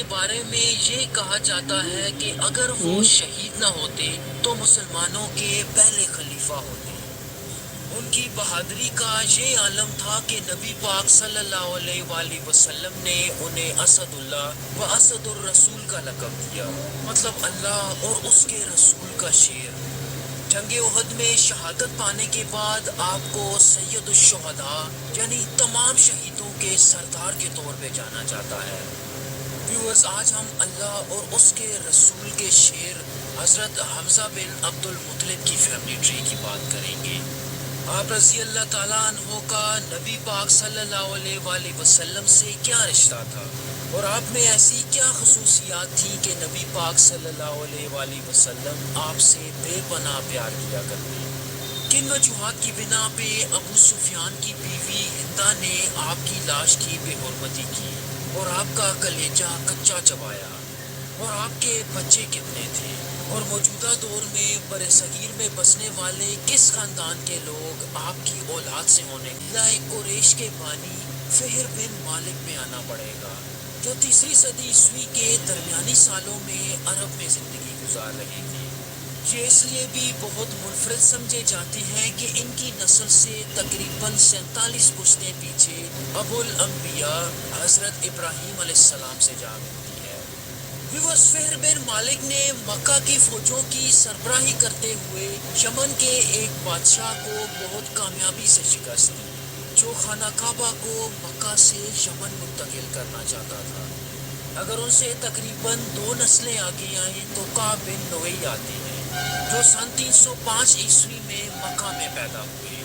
بارے میں یہ کہا جاتا ہے کہ اگر وہ شہید نہ ہوتے تو مسلمانوں کے پہلے خلیفہ ہوتے۔ ان کی بہادری کا یہ عالم تھا کہ نبی پاک صلی اللہ علیہ وآلہ وسلم نے انہیں اسد اللہ و اسد الرسول کا لقب دیا، مطلب اللہ اور اس کے رسول کا شیر۔ جنگ احد میں شہادت پانے کے بعد آپ کو سید الشہداء یعنی تمام شہیدوں کے سردار کے طور پہ جانا جاتا ہے۔ ویورز، آج ہم اللہ اور اس کے رسول کے شیر حضرت حمزہ بن عبد المطلب کی فیملی ٹری کی بات کریں گے۔ آپ رضی اللہ تعالیٰ عنہ کا نبی پاک صلی اللہ علیہ وآلہ وسلم سے کیا رشتہ تھا، اور آپ میں ایسی کیا خصوصیات تھیں کہ نبی پاک صلی اللہ علیہ وآلہ وسلم آپ سے بے پناہ پیار کیا کرتے؟ کن وجوہات کی بنا پہ ابو سفیان کی بیوی ہندا نے آپ کی لاش کی بے حرمتی کی اور آپ کا کلیجہ کچا چبایا؟ اور آپ کے بچے کتنے تھے؟ اور موجودہ دور میں برصغیر میں بسنے والے کس خاندان کے لوگ آپ کی اولاد سے ہونے قلعہ قریش کے بانی فہر بن مالک میں آنا پڑے گا، جو تیسری صدی عیسوی کے درمیانی سالوں میں عرب میں زندگی گزار رہے تھے۔ یہ اس لیے بھی بہت منفرد سمجھے جاتے ہیں کہ ان کی نسل سے تقریباً 47 پشتیں پیچھے ابو الانبیاء حضرت ابراہیم علیہ السلام سے جا ملتی ہے۔ ویورز، فہر بن مالک نے مکہ کی فوجوں کی سربراہی کرتے ہوئے یمن کے ایک بادشاہ کو بہت کامیابی سے شکست دی، جو خانہ کعبہ کو مکہ سے یمن منتقل کرنا چاہتا تھا۔ اگر ان سے تقریباً 2 نسلیں آگے آئیں تو کعب بن لؤی آتے ہیں، جو سن 305 عیسوی میں مکہ میں پیدا ہوئے۔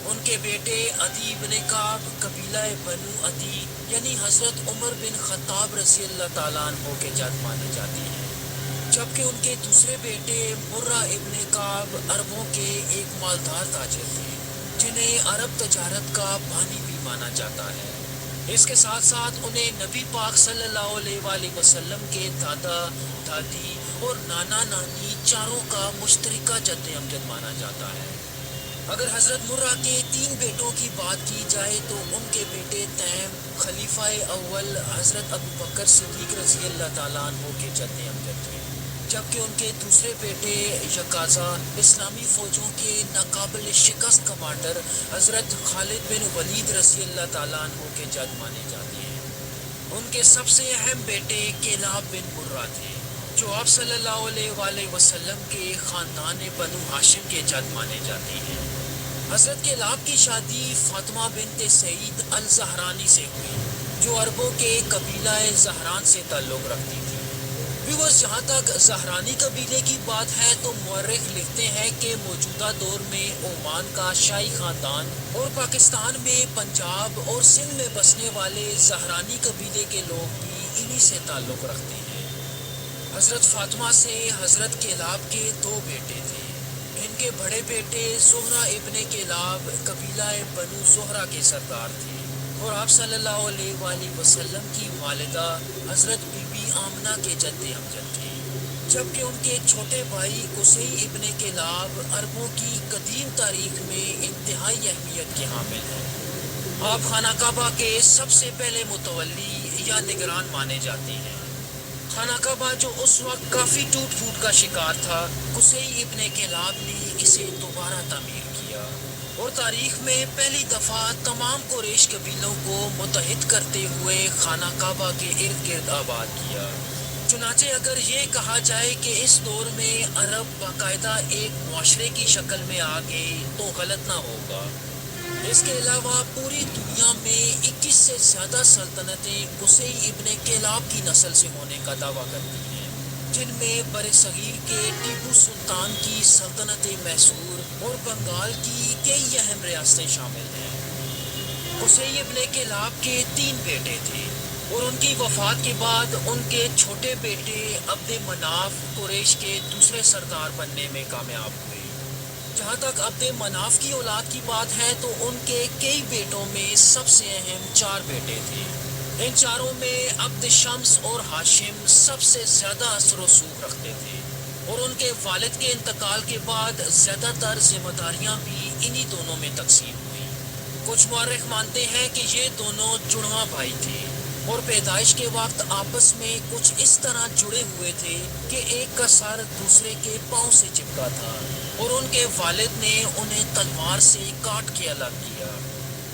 ان کے بیٹے عدی بن کعب قبیلہ بنو عدی یعنی حضرت عمر بن خطاب رضی اللہ تعالیٰ عنہ کے جد مانے جاتے ہیں، جبکہ ان کے دوسرے بیٹے مرہ ابن کعب عربوں کے ایک مالدار تاجر تھے، جنہیں عرب تجارت کا بانی بھی مانا جاتا ہے۔ اس کے ساتھ ساتھ انہیں نبی پاک صلی اللہ علیہ وآلہ وسلم کے دادا، دادی اور نانا نانی چاروں کا مشترکہ جد امجد مانا جاتا ہے۔ اگر حضرت مرہ کے 3 بیٹوں کی بات کی جائے تو ان کے بیٹے تیم خلیفہ اول حضرت ابو بکر صدیق رضی اللہ تعالیٰ عنہ کے جد امجد تھے، جبکہ ان کے دوسرے بیٹے یکازا اسلامی فوجوں کے ناقابل شکست کمانڈر حضرت خالد بن ولید رضی اللہ تعالیٰ عنہ کے جد مانے جاتے ہیں۔ ان کے سب سے اہم بیٹے کلاب بن مرہ تھے، جو آپ صلی اللہ علیہ وآلہ وسلم کے خاندان بنو ہاشم کے جد مانے جاتے ہیں۔ حضرت کلاب کی شادی فاطمہ بنت سعید الزہرانی سے ہوئی، جو عربوں کے قبیلہ زہران سے تعلق رکھتی تھی۔ ویورز، جہاں تک زہرانی قبیلے کی بات ہے تو مورخ لکھتے ہیں کہ موجودہ دور میں عمان کا شاہی خاندان اور پاکستان میں پنجاب اور سندھ میں بسنے والے زہرانی قبیلے کے لوگ بھی انہی سے تعلق رکھتے ہیں۔ حضرت فاطمہ سے حضرت کلاب کے 2 بیٹے تھے۔ ان کے بڑے بیٹے زہرہ ابن کلاب قبیلہ بنو زہرہ کے سردار تھے، اور آپ صلی اللہ علیہ وآلہ وسلم کی والدہ حضرت بی بی آمنہ کے جد امجد تھے، جبکہ ان کے چھوٹے بھائی قصی ابن کلاب عربوں کی قدیم تاریخ میں انتہائی اہمیت کے حامل ہیں۔ آپ خانہ کعبہ کے سب سے پہلے متولی یا نگران مانے جاتے ہیں۔ خانہ کعبہ جو اس وقت کافی ٹوٹ پھوٹ کا شکار تھا، قصی ابن کلاب نے اسے دوبارہ تعمیر کیا اور تاریخ میں پہلی دفعہ تمام قریش قبیلوں کو متحد کرتے ہوئے خانہ کعبہ کے ارد گرد آباد کیا۔ چنانچہ اگر یہ کہا جائے کہ اس دور میں عرب باقاعدہ ایک معاشرے کی شکل میں آ گئے تو غلط نہ ہوگا۔ اس کے علاوہ پوری دنیا میں 21 سے زیادہ سلطنتیں قصی ابن کلاب کی نسل سے ہونے کا دعویٰ کرتی ہیں، جن میں برصغیر کے ٹیپو سلطان کی سلطنت میسور اور بنگال کی کئی اہم ریاستیں شامل ہیں۔ قصی ابن کلاب کے 3 بیٹے تھے، اور ان کی وفات کے بعد ان کے چھوٹے بیٹے عبد مناف قریش کے دوسرے سردار بننے میں کامیاب ہوئے۔ جہاں تک عبد مناف کی اولاد کی بات ہے تو ان کے کئی بیٹوں میں سب سے اہم 4 بیٹے تھے۔ ان چاروں میں عبد شمس اور ہاشم سب سے زیادہ اثر و رسوخ رکھتے تھے، اور ان کے والد کے انتقال کے بعد زیادہ تر ذمہ داریاں بھی انہی دونوں میں تقسیم ہوئی۔ کچھ مورخ مانتے ہیں کہ یہ دونوں جڑواں بھائی تھے، اور پیدائش کے وقت آپس میں کچھ اس طرح جڑے ہوئے تھے کہ ایک کا سر دوسرے کے پاؤں سے چپکا تھا اور ان کے والد نے انہیں تلوار سے کاٹ کے الگ کیا۔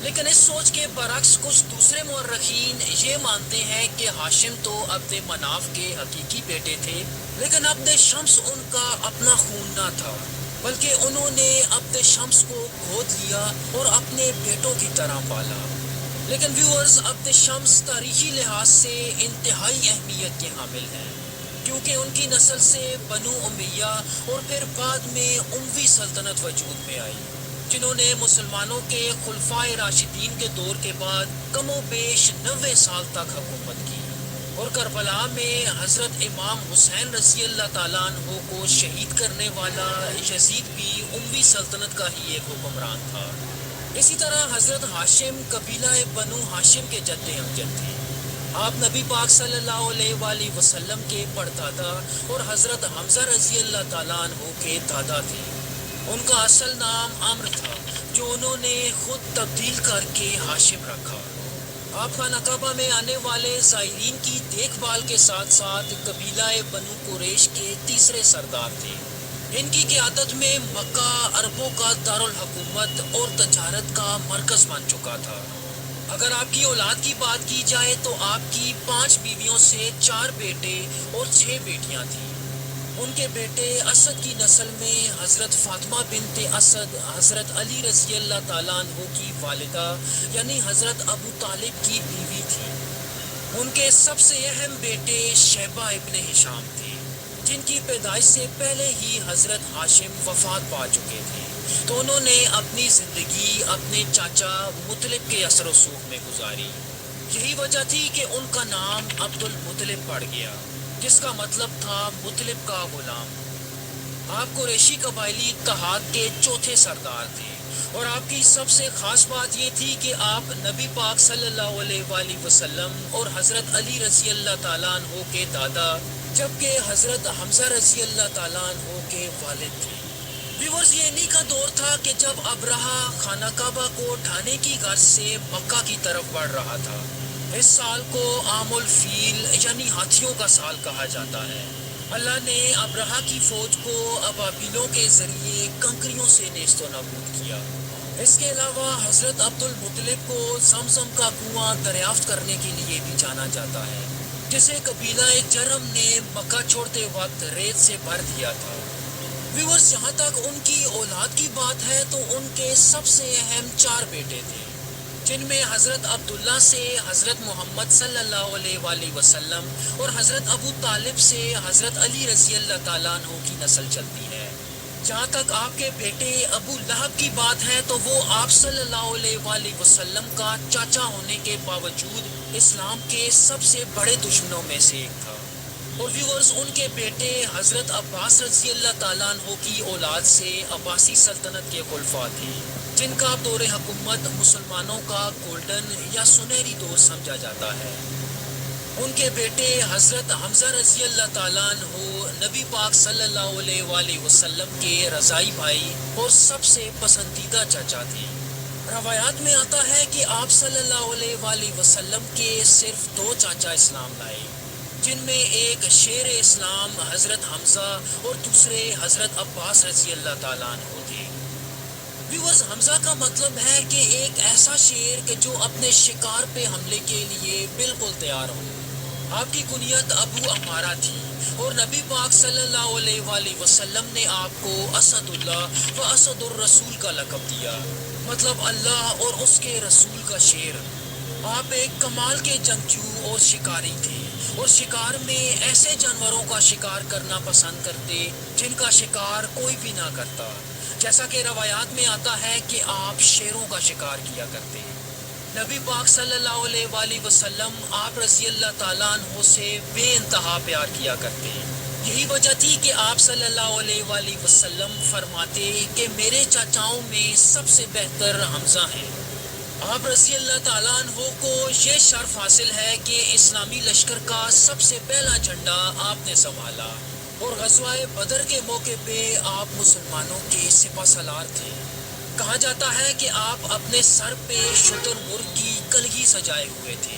لیکن اس سوچ کے برعکس کچھ دوسرے مورخین یہ مانتے ہیں کہ ہاشم تو عبد مناف کے حقیقی بیٹے تھے، لیکن عبد شمس ان کا اپنا خون نہ تھا، بلکہ انہوں نے عبد شمس کو گود لیا اور اپنے بیٹوں کی طرح پالا۔ لیکن ویورز، عبد شمس تاریخی لحاظ سے انتہائی اہمیت کے حامل ہیں، کیونکہ ان کی نسل سے بنو امیہ اور پھر بعد میں اموی سلطنت وجود میں آئی، جنہوں نے مسلمانوں کے خلفائے راشدین کے دور کے بعد کم و بیش 90 سال تک حکومت کی، اور کربلا میں حضرت امام حسین رضی اللہ تعالیٰ عنہ کو شہید کرنے والا یزید بھی اموی سلطنت کا ہی ایک حکمران تھا۔ اسی طرح حضرت ہاشم قبیلہ بنو ہاشم کے جد امجد تھے۔ آپ نبی پاک صلی اللہ علیہ وآلہ وسلم کے پردادا اور حضرت حمزہ رضی اللہ تعالیٰ عنہ کے دادا تھے۔ ان کا اصل نام عمر تھا، جو انہوں نے خود تبدیل کر کے ہاشم رکھا۔ آپ خانہ کعبہ میں آنے والے زائرین کی دیکھ بھال کے ساتھ ساتھ قبیلہ بنو قریش کے تیسرے سردار تھے۔ ان کی قیادت میں مکہ عربوں کا دارالحکومت اور تجارت کا مرکز بن چکا تھا۔ اگر آپ کی اولاد کی بات کی جائے تو آپ کی 5 بیویوں سے 4 بیٹے اور 6 بیٹیاں تھیں۔ ان کے بیٹے اسد کی نسل میں حضرت فاطمہ بنت اسد حضرت علی رضی اللہ تعالیٰ عنہ کی والدہ یعنی حضرت ابو طالب کی بیوی تھی۔ ان کے سب سے اہم بیٹے شیبہ ابن ہشام تھے، جن کی پیدائش سے پہلے ہی حضرت ہاشم وفات پا چکے تھے، تو انہوں نے اپنی زندگی اپنے چاچا مطلب کے اثر و رسوخ میں گزاری۔ یہی وجہ تھی کہ ان کا نام عبد المطلب پڑ گیا، جس کا مطلب تھا مطلب کا غلام۔ آپ قریشی قبائلی اتحاد کے چوتھے سردار تھے، اور آپ کی سب سے خاص بات یہ تھی کہ آپ نبی پاک صلی اللہ علیہ وآلہ وسلم اور حضرت علی رضی اللہ تعالیٰ عنہ کے دادا، جبکہ حضرت حمزہ رضی اللہ تعالیٰ عنہ کے والد تھے۔ ویورز، یہ انہی کا دور تھا کہ جب ابرہہ خانہ کعبہ کو ڈھانے کی غرض سے مکہ کی طرف بڑھ رہا تھا۔ اس سال کو عام الفیل یعنی ہاتھیوں کا سال کہا جاتا ہے۔ اللہ نے ابرہہ کی فوج کو ابابیلوں کے ذریعے کنکریوں سے نیست و نابود کیا۔ اس کے علاوہ حضرت عبد المطلب کو زمزم کا کنواں دریافت کرنے کے لیے بھی جانا جاتا ہے، جسے قبیلہ جرم نے مکہ چھوڑتے وقت ریت سے بھر دیا تھا۔ ویورز، جہاں تک ان کی اولاد کی بات ہے تو ان کے سب سے اہم 4 بیٹے تھے، جن میں حضرت عبداللہ سے حضرت محمد صلی اللہ علیہ وآلہ وسلم اور حضرت ابو طالب سے حضرت علی رضی اللہ تعالیٰ عنہ کی نسل چلتی ہے۔ جہاں تک آپ کے بیٹے ابو لہب کی بات ہے تو وہ آپ صلی اللہ علیہ وآلہ وسلم کا چاچا ہونے کے باوجود اسلام کے سب سے بڑے دشمنوں میں سے ایک تھا۔ اور ویورز، ان کے بیٹے حضرت عباس رضی اللہ تعالیٰ عنہ کی اولاد سے عباسی سلطنت کے خلفاء تھے، جن کا دور حکومت مسلمانوں کا گولڈن یا سنہری دور سمجھا جاتا ہے۔ ان کے بیٹے حضرت حمزہ رضی اللہ تعالیٰ عنہ نبی پاک صلی اللہ علیہ وآلہ وسلم کے رضائی بھائی اور سب سے پسندیدہ چچا تھے۔ روایات میں آتا ہے کہ آپ صلی اللہ علیہ وآلہ وسلم کے صرف 2 چاچا اسلام لائے، جن میں ایک شیر اسلام حضرت حمزہ اور دوسرے حضرت عباس رضی اللہ تعالیٰ عنہ تھے۔ ویورز، حمزہ کا مطلب ہے کہ ایک ایسا شیر کہ جو اپنے شکار پہ حملے کے لیے بالکل تیار ہو۔ آپ کی کنیت ابو عمارہ تھی، اور نبی پاک صلی اللہ علیہ وآلہ وسلم نے آپ کو اسد اللہ و اسد الرسول کا لقب دیا، مطلب اللہ اور اس کے رسول کا شیر۔ آپ ایک کمال کے جنگجو اور شکاری تھے، اور شکار میں ایسے جانوروں کا شکار کرنا پسند کرتے جن کا شکار کوئی بھی نہ کرتا، جیسا کہ روایات میں آتا ہے کہ آپ شیروں کا شکار کیا کرتے۔ نبی پاک صلی اللہ علیہ وآلہ وسلم آپ رضی اللہ تعالیٰ عنہ سے بے انتہا پیار کیا کرتے۔ یہی وجہ تھی کہ آپ صلی اللہ علیہ وآلہ وسلم فرماتے کہ میرے چاچاؤں میں سب سے بہتر حمزہ ہیں۔ آپ رضی اللہ تعالیٰ عنہ کو یہ شرف حاصل ہے کہ اسلامی لشکر کا سب سے پہلا جھنڈا آپ نے سنبھالا، اور غزوہ بدر کے موقع پہ آپ مسلمانوں کے سپہ سالار تھے۔ کہا جاتا ہے کہ آپ اپنے سر پہ شتر مرغ کی کلگی سجائے ہوئے تھے،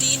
3